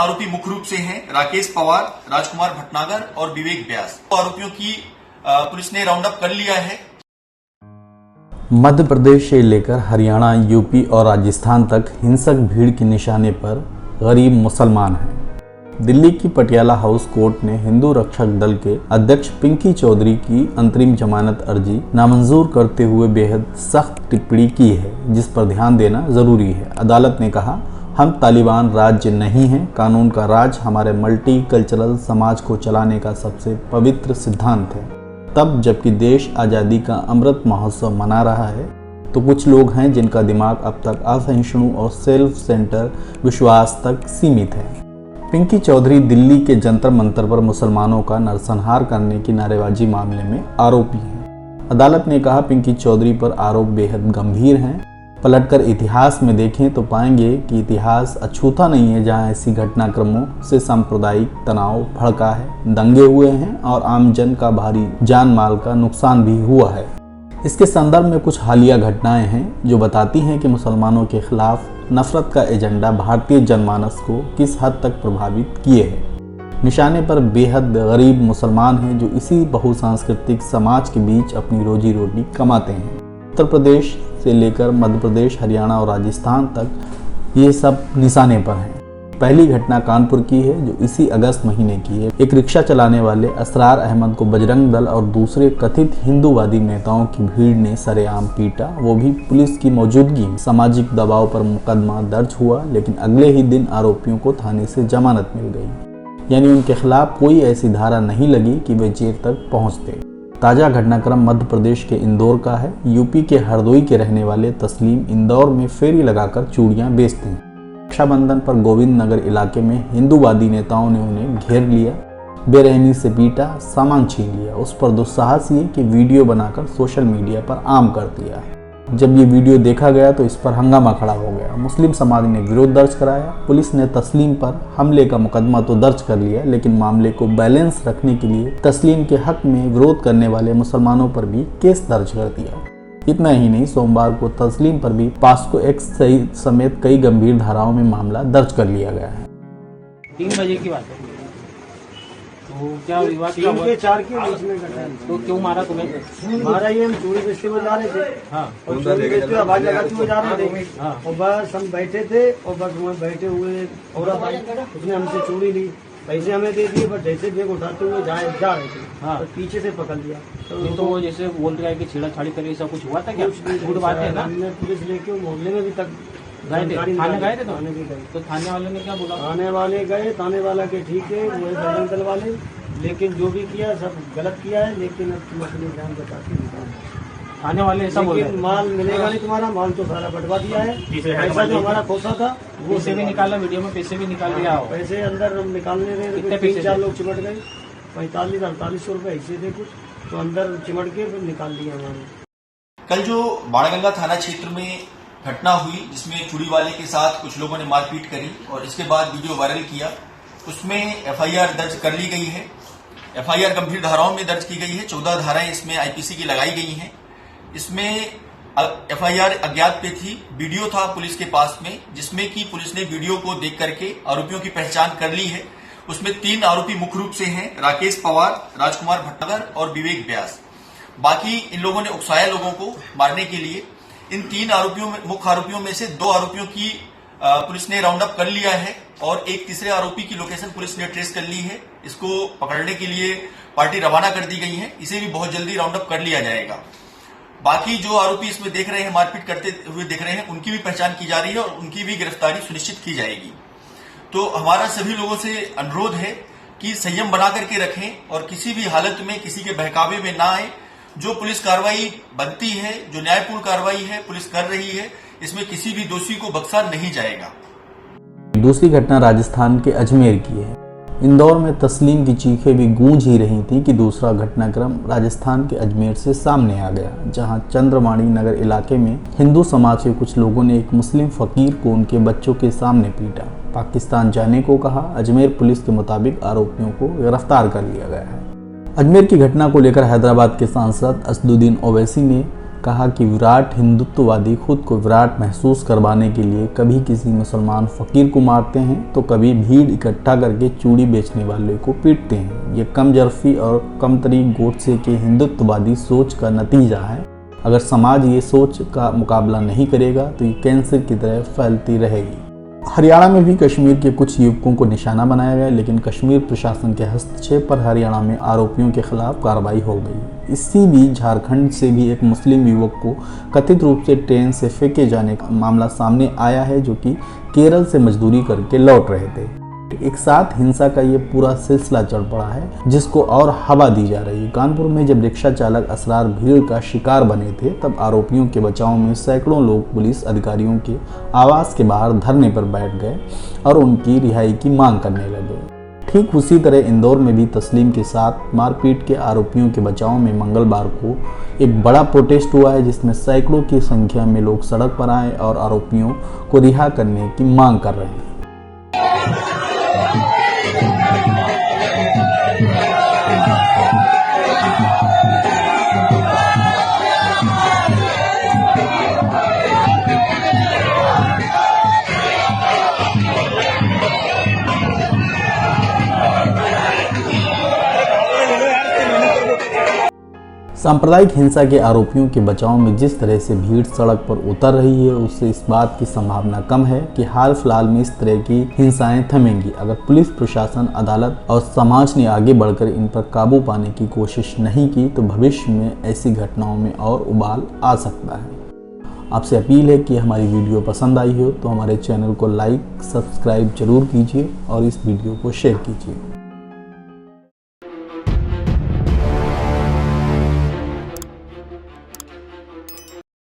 आरोपी मुख्य रूप से हैं राकेश पवार, राजकुमार भटनागर और विवेक व्यास। आरोपियों की पुलिस ने राउंड अप कर लिया है। मध्य प्रदेश से लेकर हरियाणा, यूपी और राजस्थान तक हिंसक भीड़ के निशाने पर गरीब मुसलमान हैं। दिल्ली की पटियाला हाउस कोर्ट ने हिंदू रक्षक दल के अध्यक्ष पिंकी चौधरी की अंतरिम जमानत अर्जी नामंजूर करते हुए बेहद सख्त टिप्पणी की है, जिस पर ध्यान देना जरूरी है। अदालत ने कहा, हम तालिबान राज्य नहीं हैं। कानून का राज हमारे मल्टी कल्चरल समाज को चलाने का सबसे पवित्र सिद्धांत है। तब जबकि देश आज़ादी का अमृत महोत्सव मना रहा है, तो कुछ लोग हैं जिनका दिमाग अब तक असहिष्णु और सेल्फ सेंटर विश्वास तक सीमित है। पिंकी चौधरी दिल्ली के जंतर मंतर पर मुसलमानों का नरसंहार करने की नारेबाजी मामले में आरोपी हैं। अदालत ने कहा, पिंकी चौधरी पर आरोप बेहद गंभीर हैं। पलटकर इतिहास में देखें तो पाएंगे कि इतिहास अछूता नहीं है जहां ऐसी घटनाक्रमों से सांप्रदायिक तनाव भड़का है, दंगे हुए हैं और आम जन का भारी जान माल का नुकसान भी हुआ है। इसके संदर्भ में कुछ हालिया घटनाएं हैं जो बताती हैं कि मुसलमानों के खिलाफ नफरत का एजेंडा भारतीय जनमानस को किस हद तक प्रभावित किए है। निशाने पर बेहद गरीब मुसलमान हैं जो इसी बहुसांस्कृतिक समाज के बीच अपनी रोजी रोटी कमाते हैं। उत्तर प्रदेश से लेकर मध्य प्रदेश, हरियाणा और राजस्थान तक ये सब निशाने पर हैं। पहली घटना कानपुर की है जो इसी अगस्त महीने की है। एक रिक्शा चलाने वाले असरार अहमद को बजरंग दल और दूसरे कथित हिंदूवादी नेताओं की भीड़ ने सरेआम पीटा, वो भी पुलिस की मौजूदगी में। सामाजिक दबाव पर मुकदमा दर्ज हुआ, लेकिन अगले ही दिन आरोपियों को थाने से जमानत मिल गई, यानी उनके खिलाफ कोई ऐसी धारा नहीं लगी कि वे जेल तक पहुंचते। ताज़ा घटनाक्रम मध्य प्रदेश के इंदौर का है। यूपी के हरदोई के रहने वाले तस्लीम इंदौर में फेरी लगाकर चूड़ियां बेचते हैं। रक्षाबंधन पर गोविंद नगर इलाके में हिंदूवादी नेताओं ने उन्हें घेर लिया, बेरहमी से पीटा, सामान छीन लिया। उस पर दुस्साहस ये कि वीडियो बनाकर सोशल मीडिया पर आम कर दिया। जब ये वीडियो देखा गया तो इस पर हंगामा खड़ा हो गया। मुस्लिम समाज ने विरोध दर्ज कराया। पुलिस ने तस्लीम पर हमले का मुकदमा तो दर्ज कर लिया, लेकिन मामले को बैलेंस रखने के लिए तस्लीम के हक में विरोध करने वाले मुसलमानों पर भी केस दर्ज कर दिया। इतना ही नहीं, सोमवार को तस्लीम पर भी पास्को एक्ट समेत कई गंभीर धाराओं में मामला दर्ज कर लिया गया है। 3 बजे की बात है। तो क्या विवाद क्या हुआ? 4 के बीच में घटा है। तो क्यों मारा तुम्हें? मारा ये हम चूड़ी बेचते हुए जा रहे थे। हाँ। और चूड़ी बेचते हुए आवाज लगाते हुए जा रहे थे। हाँ। और बस हम बैठे थे और बस वहाँ बैठे हुए औरत आई, उसने हमसे चूड़ी ली, पैसे हमें दे दिए, बट जैसे बैग उठाते हुए जा रहे थे। हाँ। तो पीछे से पकड़ लिया। तो वो जैसे बोल रहा है कि छेड़ाछाड़ी करी, ऐसा कुछ हुआ था क्या? झूठ बात है ना। हमने पुलिस लेके मोहल्ले में भी तक गए थे। थाने गए थे? थाने भी गए। तो थाने वाले ने क्या बोला? थाने वाले गए, थाने वाला के ठीक है, वो बजरंग दल वाले, लेकिन जो भी किया सब गलत किया है, लेकिन अब तुम अपनी जान बचाते थाने वाले ऐसा बोल रहे हैं। माल मिलेगा नहीं तुम्हारा, माल तो सारा बंटवा दिया है। पैसा जो हमारा खोसा था वो से भी निकाला, वीडियो में पैसे भी निकाल दिया। पैसे अंदर हम निकालने रहे, 3-4 लोग चिमट गए, 45-48 रुपए ऐसे थे कुछ, तो अंदर चिमट के फिर निकाल दिया हमारे। कल जो बाणगंगा थाना क्षेत्र में घटना हुई, जिसमें चूड़ी वाले के साथ कुछ लोगों ने मारपीट करी और इसके बाद वीडियो वायरल किया, उसमें एफआईआर दर्ज कर ली गई है। एफआईआर गंभीर धाराओं में दर्ज की गई है। 14 धाराएं इसमें आईपीसी की लगाई गई हैं। इसमें एफआईआर अज्ञात पे थी, वीडियो था पुलिस के पास में, जिसमें कि पुलिस ने वीडियो को देख करके आरोपियों की पहचान कर ली है। उसमें 3 आरोपी मुख्य रूप से हैं राकेश पवार, राजकुमार भटनागर और विवेक व्यास। बाकी इन लोगों ने उकसाया लोगों को मारने के लिए। इन 3 आरोपियों में, मुख्य आरोपियों में से 2 आरोपियों की पुलिस ने राउंड अप कर लिया है और एक तीसरे आरोपी की लोकेशन पुलिस ने ट्रेस कर ली है। इसको पकड़ने के लिए पार्टी रवाना कर दी गई है। इसे भी बहुत जल्दी राउंड अप कर लिया जाएगा। बाकी जो आरोपी इसमें देख रहे हैं, मारपीट करते हुए देख रहे हैं, उनकी भी पहचान की जा रही है और उनकी भी गिरफ्तारी सुनिश्चित की जाएगी। तो हमारा सभी लोगों से अनुरोध है कि संयम बना करके रखें और किसी भी हालत में किसी के बहकावे में ना आए। जो पुलिस कार्रवाई बनती है, जो न्यायपूर्ण कार्रवाई है पुलिस कर रही है, इसमें किसी भी दोषी को बख्शा नहीं जाएगा। दूसरी घटना राजस्थान के अजमेर की है। इंदौर में तस्लीम की चीखें भी गूंज ही रही थी कि दूसरा घटनाक्रम राजस्थान के अजमेर से सामने आ गया, जहां चंद्रवाणी नगर इलाके में हिंदू समाज के कुछ लोगों ने एक मुस्लिम फकीर को उनके बच्चों के सामने पीटा, पाकिस्तान जाने को कहा। अजमेर पुलिस के मुताबिक आरोपियों को गिरफ्तार कर लिया गया है। अजमेर की घटना को लेकर हैदराबाद के सांसद असदुद्दीन ओवैसी ने कहा कि विराट हिंदुत्ववादी खुद को विराट महसूस करवाने के लिए कभी किसी मुसलमान फ़कीर को मारते हैं तो कभी भीड़ इकट्ठा करके चूड़ी बेचने वाले को पीटते हैं। ये कमजरफी और कमतरी गोडसे के हिंदुत्ववादी सोच का नतीजा है। अगर समाज ये सोच का मुकाबला नहीं करेगा तो ये कैंसर की तरह फैलती रहेगी। हरियाणा में भी कश्मीर के कुछ युवकों को निशाना बनाया गया, लेकिन कश्मीर प्रशासन के हस्तक्षेप पर हरियाणा में आरोपियों के खिलाफ कार्रवाई हो गई। इसी बीच झारखंड से भी एक मुस्लिम युवक को कथित रूप से ट्रेन से फेंके जाने का मामला सामने आया है, जो कि केरल से मजदूरी करके लौट रहे थे। एक साथ हिंसा का ये पूरा सिलसिला चढ़ पड़ा है, जिसको और हवा दी जा रही है। कानपुर में जब रिक्शा चालक असरार भीड़ का शिकार बने थे, तब आरोपियों के बचाव में सैकड़ों लोग पुलिस अधिकारियों के आवास के बाहर धरने पर बैठ गए और उनकी रिहाई की मांग करने लगे। ठीक उसी तरह इंदौर में भी तस्लीम के साथ मारपीट के आरोपियों के बचाव में मंगलवार को एक बड़ा प्रोटेस्ट हुआ है, जिसमें सैकड़ों की संख्या में लोग सड़क पर आए और आरोपियों को रिहा करने की मांग कर रहे हैं। सांप्रदायिक हिंसा के आरोपियों के बचाव में जिस तरह से भीड़ सड़क पर उतर रही है, उससे इस बात की संभावना कम है कि हाल फिलहाल में इस तरह की हिंसाएं थमेंगी। अगर पुलिस प्रशासन, अदालत और समाज ने आगे बढ़कर इन पर काबू पाने की कोशिश नहीं की तो भविष्य में ऐसी घटनाओं में और उबाल आ सकता है। आपसे अपील है कि हमारी वीडियो पसंद आई हो तो हमारे चैनल को लाइक, सब्सक्राइब जरूर कीजिए और इस वीडियो को शेयर कीजिए।